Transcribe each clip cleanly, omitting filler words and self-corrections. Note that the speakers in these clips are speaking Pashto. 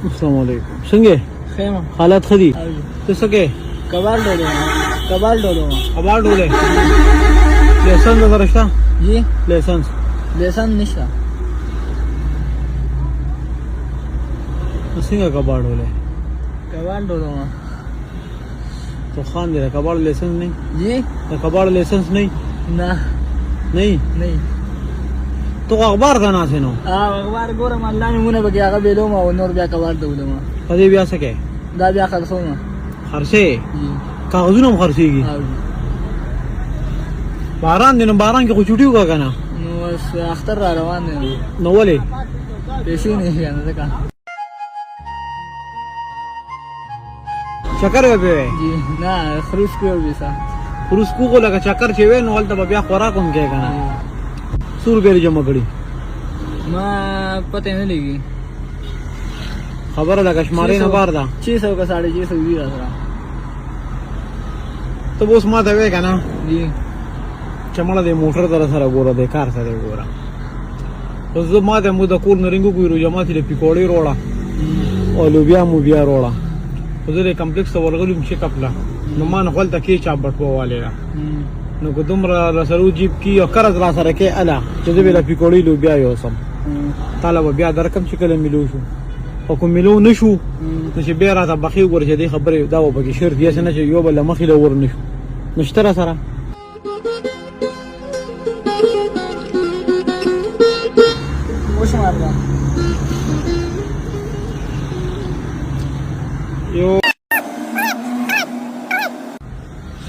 अस्सलामुअलैकुम څنګه خیمه حالات خدي څه سکے کبال ډولو کبال ډولې لیسنس درشته جی لیسنس نشته څنګه کبال ډولې تو خان دې کبال لیسنس نه جی کبال لیسنس نه نه تو اخبار غنا سينو اخبار ګورم الله نمونه بګي هغه بیلوم او نور بیا کبال ډولم پدې بیا سکے دا بیا خلصوم خرڅه کاغذونه خرڅيږي باران دې نو باران کې خو چټیو کا کنه نو اختر را روان دي نو ولې پیسې نه یانه ځکه چکر وبې جی نه خروج کوو وسا خروج کوو لکه چکر چې وې نو ولته بیا خوراکوم کې کنه 100 روپے جمع کړی ما پته نه لګي خبره لکه شمارې نه بار ده 600 کا 650 دی راځه ته اوس ما ته وې کنه جی چمړه د موټر در سره ګوره د کار سره ګوره اوس زه ما ته مو د کور نرنګو کویرو جماعت له پکوړې روړه او لوبیا مو بیا روړه خو زه د کمپلیکس ورغلم چې کپلا نو ما نه خپل تکي چا بټو والے نو کو دومره رسرو جیب کی او قرض را سره کې الا چې دې بل پکوړې لوبیا یو سم طالب بیا درکم چې کله ملو شو او کوم ملو نشو نو چې بیا راته بخي ورچې دې خبره دا و بګی شرط یې نه چې یو بل مخې له ور نشو نشتره سره وش ماردا یو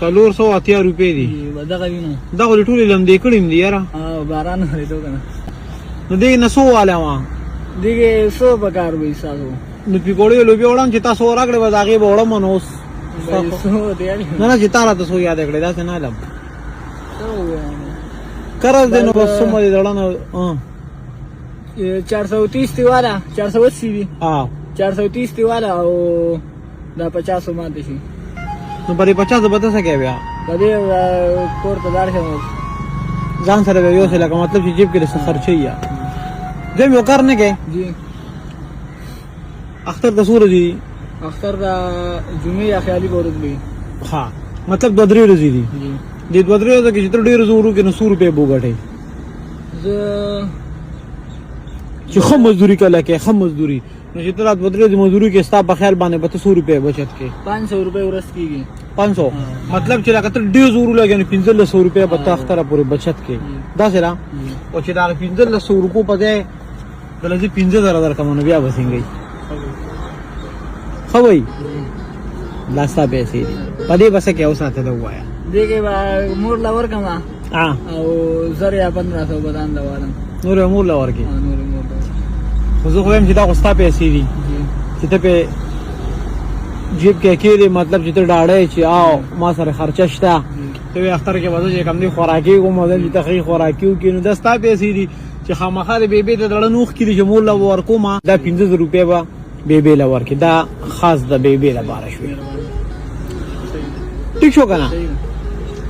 480 روپے دي دغه وینو دا ولې ټول لم دې کړم دي یاره باران هریدو کنه نو دې نسو والا ما دغه سو بکار وې ساتو نو پیګوړې لوبي وړم چې تاسو راغړې و داغه وړم نو سو دی نه چې تاسو تاسو یاد کړی دا څنګه علم قرض دې نو بس سم دې دړنه 430 دی والا 480 دی 430 دی والا او دا 50 ماته شي نو بری 50 بده سکے بیا بده کور ته دار شم ځان سره یو څه لکه مطلب چې جیب کې څه خرچي یا زم یو کار نه کې جی اختر د سورجی اختر دا جمعه یا خیالي ورځ دی ها مطلب د درې ورځې دي د دوه درې ورځې کې چې ډېر زورو کې 100 روپے بوګټي زه چې خو مزدوري کله کې خو مزدوري نو چې تر دوه درې مزدوري کې ستا په خیال باندې 100 روپے بچت کې 500 روپے ورځ کېږي 500 مطلب چې لکه تر ډېر زورو لګي 1500 روپے به تا اختر پورې بچت کې دا سره او چې دا 1500 روپے په ځای دلته 15000 درکمونه بیا وسنګي خو وای لاستا پیسې پدې بس کې اوسه ته وایا دغه مور لور کما او زر یا 1500 بدان لوالم نور مور لور کې نور خو زه خو هم چې دا غوستا پیسې دي چې ته په جیب کې کېږي مطلب چې ته ډاړې چې او ما سره خرچه شته ته اختر کې وځي چې کم دي خوراکي کوم مدل چې تخې خوراکیو کې نو دا ستا پیسې دي چې خامخا د بیبي د دړنوخ کې چې مور لور کومه دا 15 روپے به بیبي لور کې دا خاص د بیبي لپاره شوی ٹھیک شو کنه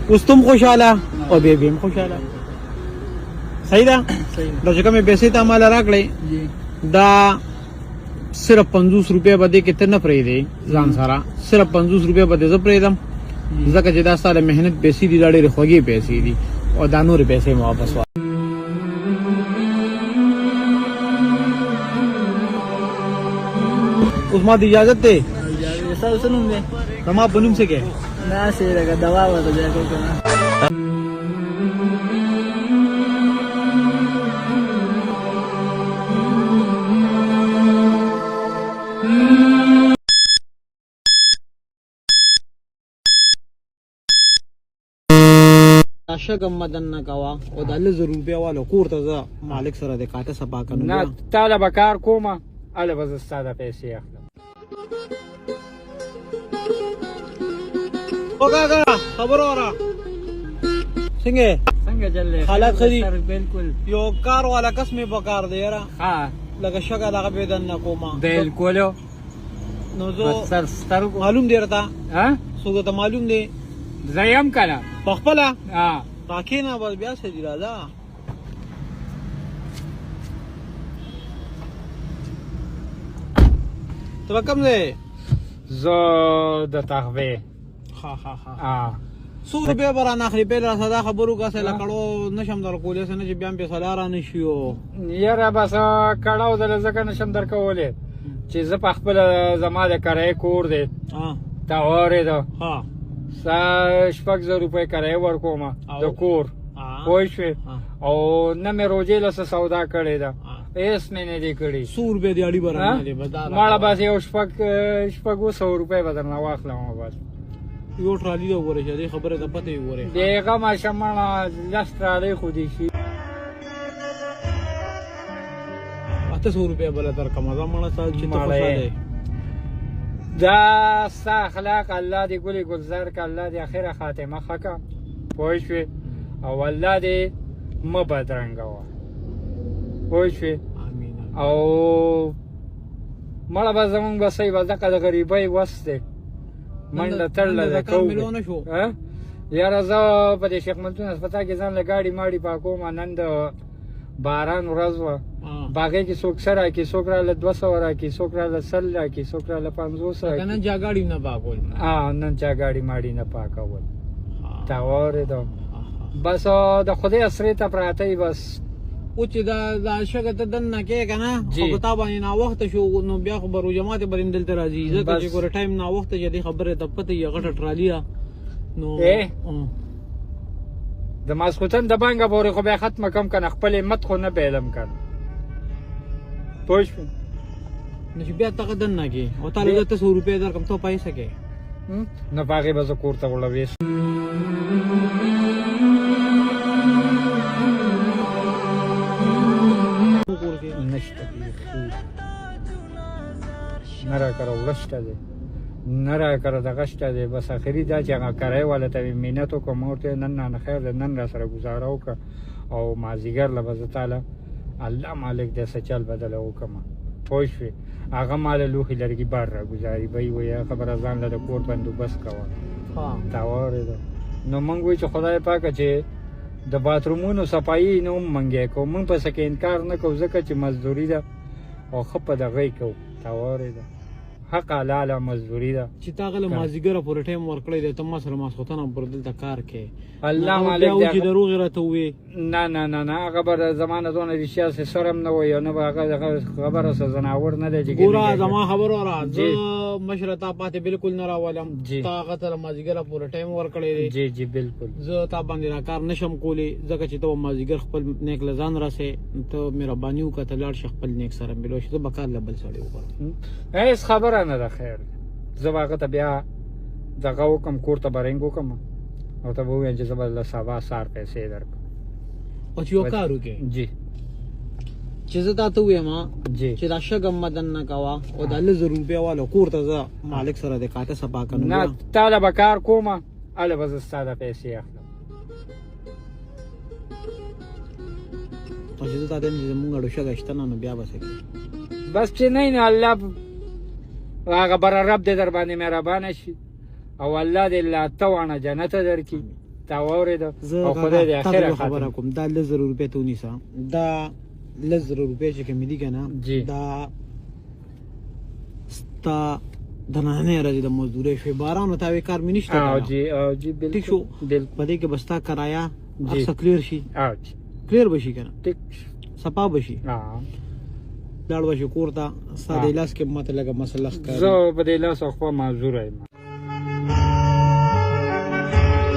اوس تم خوشاله او بیبي هم خوشاله صحیح ده دا چې کومه پیسې ته مال راکړې دا صرف 50 روپے بده کې ته نه پرې دی ځان سره صرف 50 روپے بده زه پرې دم ځکه چې دا سره مهنت پیسې دي ډېرې خوږې پیسې دي او دا نور پیسې مو واپس وا اوس ما د اجازه ته تاسو سنوم دې زما بنوم څه کې نه سي لګا دوا وته ځای کو کنه شګم مدن نه کوا او د 1000 روپیا والو کور ته ځه مالک سره د کاټه سبا کنه نه تعالی بکار کومه اله بز ساده پیسې اخلم وګاګا خبر اورا څنګه چلې حالات خدي بالکل یو کار والا قسم په کار دی را ها لکه شګه دغه بدن نه کومه بالکل نو زه سر ستر معلوم دی رتا ها څنګه ته معلوم دی زیم کنه په خپله ها تا کښېنه بس بیا څه دي راځه ته به کوم ځای زه د تخوی ها ها ها ها 100 روپۍ به رانه اخلي پهله راته دا خبرو که څه لکړو نشم در کولی څه نه چې بیا مې پیسه را نه شي او یاره بس کړاو دله ځکه نشم در کولی چې زه په خپله زما د کرایې کور دی تا واورېده ها شپږ زره روپۍ کرایې ورکومه د کور پوه شوې او نه مې روجې له څه سودا کړې ده هېڅ مې نه دی کړي 100 روپۍ د اړي به رانه دی ماړه بس یو شپږو سوو روپۍ به درنه واخلم بس یو ټرالي ده وګورئ چې دې خبرې ته پته یې وګورئ د هغه ماشومانه لس ټرالۍ خو دې شي 800 روپۍ بله درکړم زه مړه سال چې ته خوشحاله دا ستا اخلاق الله دې ګلې ګلزار که الله دې اخره خاتمه ښه کړه پوه شوې او الله دې مه بدرنګوه پوه شوې او مړه به زمونږ به صحیح به دغه د غریبۍ وس دی منډه تړله ده کوو یاره زه په دې شیخ ملتون هسپتال کې ځان له ګاډي ماډي پاکوم نن د باران ورځ وه باغې کې څوک 100 راکړي څوک راله 200 راکړي څوک راله 100 راکړي څوک راله 500 راکړي نن چا ګاډي نه پاکول نن چا ګاډي ماډي نه پاکول تا واورېده بس د خدای اسرې ته پراته یي بس او چې دا شګه ته دننه کې که نه خو په تا باندې ناوخته شو نو بیا خو به روجماتې به هم دلته راځي ځکه چې ګوره ټایم ناوخته چې دې خبرې ته پته یې غټه ټرالي ده نو د ماسخوتن د بانګه پورې خو بیا ختمه کم که نه خپل همت خو نه بیلم که نه پوه شوې نو چې بیا تغه دننه کې او تا له 100 روپۍ درکړم ته پیسه کې نه په هغې به زه کور ته وړه نشته نه را کره وړه شته دی نه را کره دغه شته دی بس اخري دا چې هغه کرایې والا ته مې منت وکړم ورته نن نه خیر دی نن را سره ګزاره وکړه او مازدیګر له به زه تاله الله مالک دی څه چل بدله وکړم پوه شوې هغه ماله لوښي لرګي بار را ګزاري به یې وایي خبره ځان له د کور بندوبست کوه تا واورېده نو موږ وایو چې خدای پاکه چې د باترومونو صفایي نه هم منګی کوو موږ پسې کې انکار نه کوو ځکه چې مزدوري ده او ښه په دغه یې کوو تا واورېده حق حلاله مزدوري ده چې تا غله مازدیګره پورې ټایم ورکړی دی ته ما سره ماسخوتنه پر دلته کار کوې الله مالک دی چې دروغې راته ووایې نه نه نه نه هغه به زما نه دونه رښتیا سې سر هم نه وایي او نه به هغه خبره څه زناور نه دی چې ګوره زما خبره وره زه مشره تا پاتې بالکل نه راولم تا هغه ته مازدیګره پورې ټایم ورکړی دی جی جی بالکل زه تا باندې را کار نشم کولی ځکه چې ته به مازدیګر خپل نیک له ځان راسې ته مهرباني وکړه ته لاړ شې خپل نیک سره ملو شي زه به کار له بل سړی وکړم هېڅ خبره نه ده خیر زه به هغه ته بیا دغه وکړم کور ته به رنګ وکړم او ته به ووایم چې زه به له سبا سهار پیسې درکړم او چې یو کار وکړې جی چې زه تا ته ووایم جی چې دا شګه مدن نه کوه او دا 100 روپۍ والا کور ته زه مالک سره د کاته صفا کړم نه تا له به کار کومه هله به زه ستا د پیسې اخلم او چې زه تا ته وایم چې زمونږ اړو شګه شته نه نو بیا به څه کوې بس چې نه نه الله هغه بره رب دې در باندې مهربانه شي او الله دې لا ته وانه جنت درکړي تا واورېده او خدای دې اخره خبره کوم دا 100 روپۍ ته ونیسه دا 100 روپۍ چې کومې دي که نه دا ستا د نننۍ ورځې د مزدورۍ شوې باران و تاوې کار مې نشته جی بالکل ټیک شو په دې کې به ستا کرایه هر څه کلیر شي کلیر به شي که نه صفا به شي لاړ به شي کور ته ستا د لاس کې ماته لږه مسله ښکاري زه په دې لاس خوا معذوره یم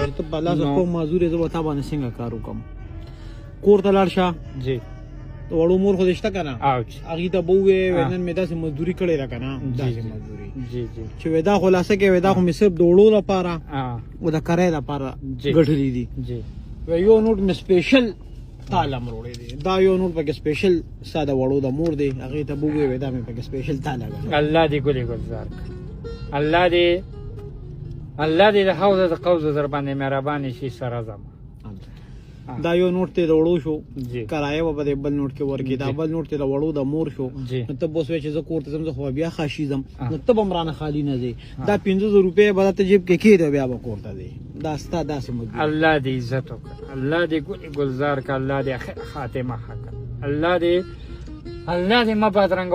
چې ته په لاس خوا معذور یې زه به تا باندې څنګه کار وکړم کور ته لاړ شه جی د وړو مور خو دې شته که نه هغې ته به ووایې نن مې داسې مزدوري کړې ده که نه داسې مزدوري چې وای دا خلاصه کې وای دا خو مې صرف د وړو لپاره او د کرایې لپاره ګټلي دي وای یو نوټ مې سپیشل تاله مروړی دی دا یو نوټ پکې سپیشل ستا د وړو د مور دی هغې ته به ووایې دا مې پکې سپیشل تاله الله دې ګلې ګلزار الله دې د حوض د قوز در باندې مهربانې شي سره زما دا یو نوټ ته وړو شو جی کرایه به د بل نوټ کې ورکې دا جی. بل نوټ ته وړو د مور شو جی. نو ته بوس چې زه کور ته ځم زه خو بیا خاشي ځم آه. نو ته به مرانه خالی نه ځې دا 500 روپۍ به ته جیب کې کېده بیا به کور ته ځې دا ستا داسې مجبور الله دې عزت وکړه الله دې گلزار کا الله دې خاتمه حق الله دې ما بدرنګ